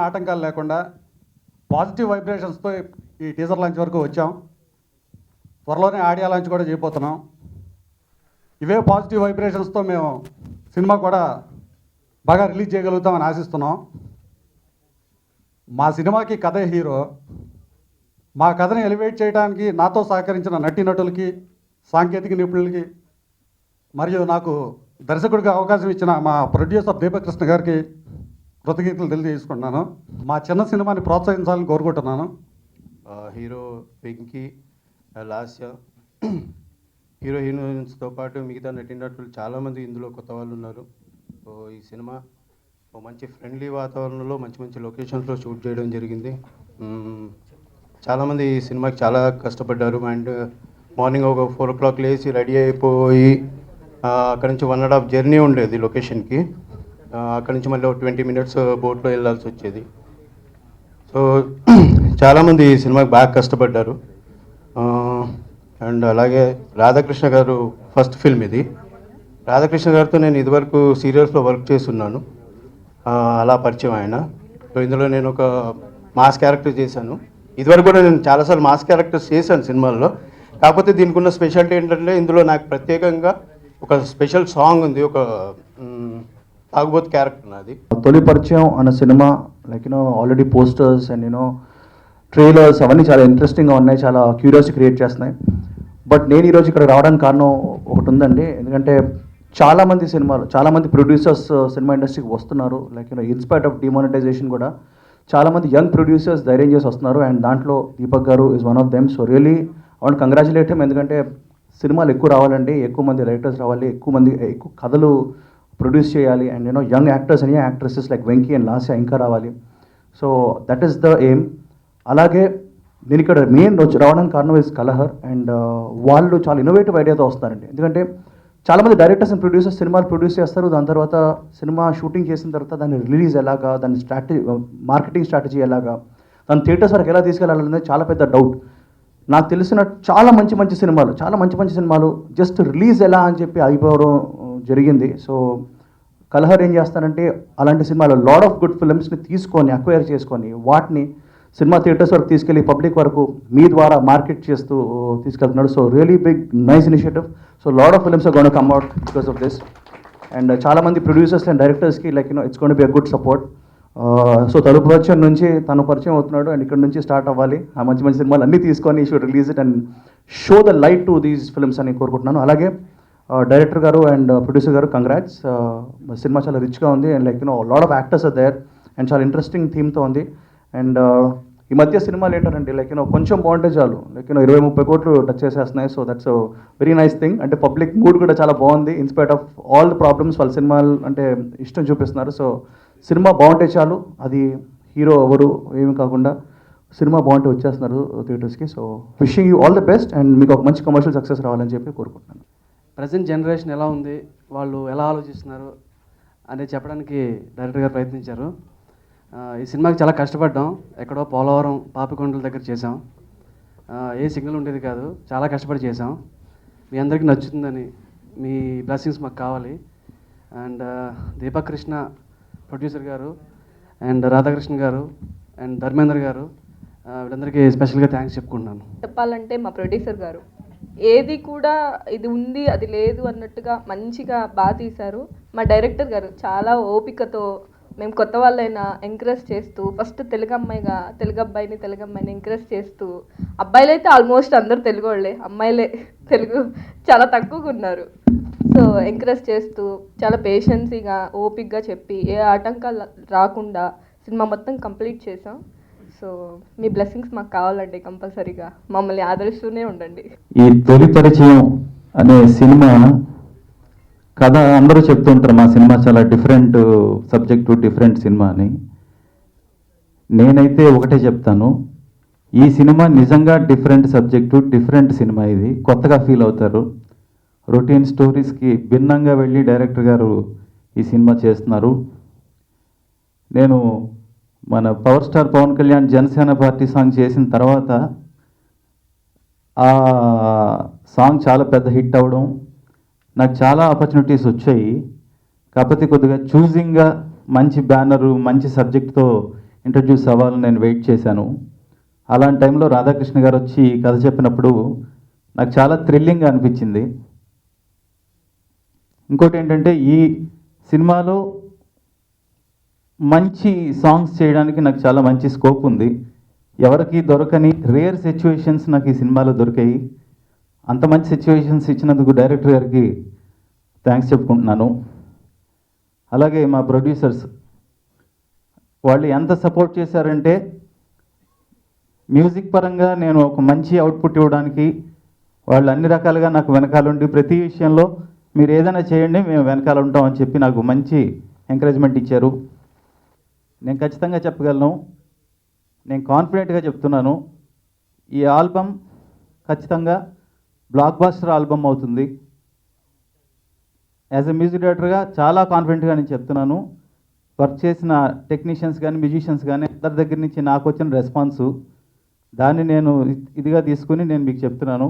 ఆటంకాలు లేకుండా పాజిటివ్ వైబ్రేషన్స్తో ఈ టీజర్ లాంచ్ వరకు వచ్చాం. త్వరలోనే ఆడియో లాంచ్ కూడా చేయబోతున్నాం. ఇవే పాజిటివ్ వైబ్రేషన్స్తో మేము సినిమా కూడా బాగా రిలీజ్ చేయగలుగుతామని ఆశిస్తున్నాం. మా సినిమాకి కథే హీరో. మా కథని ఎలివేట్ చేయడానికి నాతో సహకరించిన నటీనటులకి, సాంకేతిక నిపుణులకి, మరియు నాకు దర్శకుడిగా అవకాశం ఇచ్చిన మా ప్రొడ్యూసర్ దీపక్ కృష్ణ గారికి కృతజ్ఞతలు తెలియజేసుకుంటున్నాను. మా చిన్న సినిమాని ప్రోత్సహించాలని కోరుకుంటున్నాను. హీరో వెంకీ, లాస్య, హీరో హీరోయిన్స్తో పాటు మిగతా నటీనటులు చాలామంది ఇందులో కొత్త వాళ్ళు ఉన్నారు. సో ఈ సినిమా మంచి ఫ్రెండ్లీ వాతావరణంలో మంచి మంచి లొకేషన్స్లో షూట్ చేయడం జరిగింది. చాలామంది ఈ సినిమాకి చాలా కష్టపడ్డారు. అండ్ మార్నింగ్ ఒక 4 o'clock లేచి రెడీ అయిపోయి అక్కడి నుంచి 1.5 జర్నీ ఉండేది లొకేషన్కి. అక్కడి నుంచి మళ్ళీ 20 minutes బోట్లో వెళ్ళాల్సి వచ్చేది. సో చాలామంది ఈ సినిమాకి బాగా కష్టపడ్డారు. అండ్ అలాగే రాధాకృష్ణ గారు ఫస్ట్ ఫిల్మ్ ఇది. రాధాకృష్ణ గారితో నేను ఇదివరకు సీరియల్స్లో వర్క్ చేస్తున్నాను, అలా పరిచయం ఆయన. సో ఇందులో నేను ఒక మాస్ క్యారెక్టర్ చేశాను. ఇదివరకు కూడా నేను చాలాసార్లు మాస్ క్యారెక్టర్స్ చేశాను సినిమాల్లో. కాకపోతే దీనికి ఉన్న స్పెషాలిటీ ఏంటంటే ఇందులో నాకు ప్రత్యేకంగా ఒక స్పెషల్ సాంగ్ ఉంది. ఒక తాగుబోతు క్యారెక్టర్ నాది. తొలి పరిచయం అన్న cinema like already posters and trailers అవన్నీ చాలా ఇంట్రెస్టింగ్గా ఉన్నాయి, చాలా క్యూరియాసిటీ క్రియేట్ చేస్తున్నాయి. బట్ నేను ఈరోజు ఇక్కడ రావడానికి కారణం ఒకటి ఉందండి. ఎందుకంటే చాలామంది ప్రొడ్యూసర్స్ సినిమా ఇండస్ట్రీకి వస్తున్నారు. లైక్ ఇన్స్పైట్ ఆఫ్ డిమానిటైజేషన్ కూడా చాలామంది యంగ్ ప్రొడ్యూసర్స్ ధైర్యం చేసి వస్తున్నారు. అండ్ దాంట్లో దీపక్ గారు is one of them. So really I want congratulate him. ఎందుకంటే సినిమాలు ఎక్కువ రావాలండి, ఎక్కువ మంది రైటర్స్ రావాలి, ఎక్కువ కథలు ప్రొడ్యూస్ చేయాలి. And young actors and actresses like Venky and Lasya ఇంకా రావాలి. So that is the aim. అలాగే నేను ఇక్కడ మెయిన్ రావడానికి కారణం ఇస్ కలహర్. అండ్ వాళ్ళు చాలా ఇన్నోవేటివ్ ఐడియాతో వస్తారండి. ఎందుకంటే చాలామంది డైరెక్టర్స్ అండ్ ప్రొడ్యూసర్స్ సినిమాలు ప్రొడ్యూస్ చేస్తారు. దాని తర్వాత సినిమా షూటింగ్ చేసిన తర్వాత దాన్ని రిలీజ్ ఎలాగా, దాని మార్కెటింగ్ స్ట్రాటజీ ఎలాగా, దాని థియేటర్స్ వరకు ఎలా తీసుకెళ్ళాలనేది చాలా పెద్ద డౌట్. నాకు తెలిసిన చాలా మంచి సినిమాలు జస్ట్ రిలీజ్ ఎలా అని చెప్పి అయిపోవడం జరిగింది. సో కలహర్ ఏం చేస్తానంటే అలాంటి సినిమాలు లాడ్ ఆఫ్ గుడ్ ఫిల్మ్స్ని తీసుకొని అక్వైర్ చేసుకొని వాటిని సినిమా థియేటర్స్ వరకు తీసుకెళ్ళి పబ్లిక్ వరకు మీ ద్వారా మార్కెట్ చేస్తూ తీసుకెళ్తున్నాడు. So really big nice initiative. So lot of films are gonna come out because of this. And చాలామంది ప్రొడ్యూసర్స్ అండ్ డైరెక్టర్స్కి like it's gonna be a good support. So తలుపు పరిచయం నుంచి తను పరిచయం అవుతున్నాడు. అండ్ ఇక్కడ నుంచి స్టార్ట్ అవ్వాలి. ఆ మంచి సినిమాలు అన్నీ తీసుకొని should release it and show the light to these films అని కోరుకుంటున్నాను. అలాగే డైరెక్టర్ గారు అండ్ ప్రొడ్యూసర్ గారు కంగ్రాట్స్. సినిమా చాలా రిచ్గా ఉంది. And like lot of actors are there and చాలా ఇంట్రెస్టింగ్ థీమ్తో ఉంది. అండ్ ఈ మధ్య సినిమాలు ఏంటంటే లైక్ కొంచెం బాగుంటే చాలు లైక్ 20-30 కోట్లు టచ్ చేసేస్తున్నాయి. So that's very nice thing. అంటే పబ్లిక్ మూడ్ కూడా చాలా బాగుంది. In spite of all the problems వాళ్ళ సినిమాలు అంటే ఇష్టం చూపిస్తున్నారు. సో సినిమా బాగుంటే చాలు, అది హీరో ఎవరు ఏమి కాకుండా సినిమా బాగుంటే వచ్చేస్తున్నారు థియేటర్స్కి. So wishing you all the best and మీకు ఒక మంచి కమర్షియల్ సక్సెస్ రావాలని చెప్పి కోరుకుంటున్నాను. ప్రజెంట్ జనరేషన్ ఎలా ఉంది, వాళ్ళు ఎలా ఆలోచిస్తున్నారు అనేది చెప్పడానికి డైరెక్టర్ గారు ప్రయత్నించారు. ఈ సినిమాకి చాలా కష్టపడ్డాం. ఎక్కడో పోలవరం పాపికొండల దగ్గర చేసాం. ఏ సిగ్నల్ ఉండేది కాదు, చాలా కష్టపడి చేసాం. మీ అందరికీ నచ్చుతుందని మీ బ్లెస్సింగ్స్ మాకు కావాలి. అండ్ దీపక్ కృష్ణ ప్రొడ్యూసర్ గారు అండ్ రాధాకృష్ణ గారు అండ్ ధర్మేంద్ర గారు వీళ్ళందరికీ స్పెషల్గా థ్యాంక్స్ చెప్పుకుంటున్నాను. చెప్పాలంటే మా ప్రొడ్యూసర్ గారు ఏది కూడా ఇది ఉంది అది లేదు అన్నట్టుగా మంచిగా బాగా తీశారు. మా డైరెక్టర్ గారు చాలా ఓపికతో మేము కొత్త వాళ్ళైనా ఎంకరేజ్ చేస్తూ ఫస్ట్ తెలుగు అమ్మాయిని ఎంకరేజ్ చేస్తూ, అబ్బాయిలు అయితే ఆల్మోస్ట్ అందరూ తెలుగు వాళ్ళే, అమ్మాయిలే తెలుగు చాలా తక్కువగా ఉన్నారు. సో ఎంకరేజ్ చేస్తూ చాలా పేషెన్సీగా ఓపిక్గా చెప్పి ఏ ఆటంకాలు రాకుండా సినిమా మొత్తం కంప్లీట్ చేసాం. సో మీ బ్లెస్సింగ్స్ మాకు కావాలండి, కంపల్సరీగా మమ్మల్ని ఆదరిస్తూనే ఉండండి. ఈ తొలి పరిచయం అనే సినిమా కథ అందరూ చెప్తుంటారు మా సినిమా చాలా డిఫరెంట్ సబ్జెక్టు, డిఫరెంట్ సినిమా అని. నేనైతే ఒకటే చెప్తాను, ఈ సినిమా నిజంగా డిఫరెంట్ సబ్జెక్టు, డిఫరెంట్ సినిమా. ఇది కొత్తగా ఫీల్ అవుతారు. రొటీన్ స్టోరీస్కి భిన్నంగా వెళ్ళి డైరెక్టర్ గారు ఈ సినిమా చేస్తున్నారు. నేను మన power star Pawan Kalyan Janasena party song చేసిన తర్వాత ఆ సాంగ్ చాలా పెద్ద హిట్ అవ్వడం, నాకు చాలా ఆపర్చునిటీస్ వచ్చాయి. కాకపోతే కొద్దిగా చూజింగ్గా మంచి బ్యానరు మంచి సబ్జెక్ట్తో ఇంట్రడ్యూస్ అవ్వాలని నేను వెయిట్ చేశాను. అలాంటి టైంలో రాధాకృష్ణ గారు వచ్చి ఈ కథ చెప్పినప్పుడు నాకు చాలా థ్రిల్లింగ్గా అనిపించింది. ఇంకోటి ఏంటంటే ఈ సినిమాలో మంచి సాంగ్స్ చేయడానికి నాకు చాలా మంచి స్కోప్ ఉంది. ఎవరికి దొరకని రేర్ సిచ్యువేషన్స్ నాకు ఈ సినిమాలో దొరికాయి. అంత మంచి సిచ్యువేషన్స్ ఇచ్చినందుకు డైరెక్టర్ గారికి థ్యాంక్స్ చెప్పుకుంటున్నాను. అలాగే మా ప్రొడ్యూసర్స్ వాళ్ళు ఎంత సపోర్ట్ చేశారంటే మ్యూజిక్ పరంగా నేను ఒక మంచి అవుట్పుట్ ఇవ్వడానికి వాళ్ళు అన్ని రకాలుగా నాకు వెనకాలండి, ప్రతి విషయంలో మీరు ఏదైనా చేయండి మేము వెనకాల ఉంటాం అని చెప్పి నాకు మంచి ఎంకరేజ్మెంట్ ఇచ్చారు. నేను ఖచ్చితంగా చెప్పగలను, నేను కాన్ఫిడెంట్గా చెప్తున్నాను, ఈ ఆల్బమ్ ఖచ్చితంగా బ్లాక్ బాస్టర్ ఆల్బమ్ అవుతుంది. యాజ్ ఎ మ్యూజిక్ డైరెక్టర్గా చాలా కాన్ఫిడెంట్గా నేను చెప్తున్నాను. వర్క్ చేసిన టెక్నీషియన్స్ కానీ మ్యూజిషియన్స్ కానీ అందరి దగ్గర నుంచి నాకు వచ్చిన రెస్పాన్సు దాన్ని నేను ఇదిగా తీసుకుని నేను మీకు చెప్తున్నాను.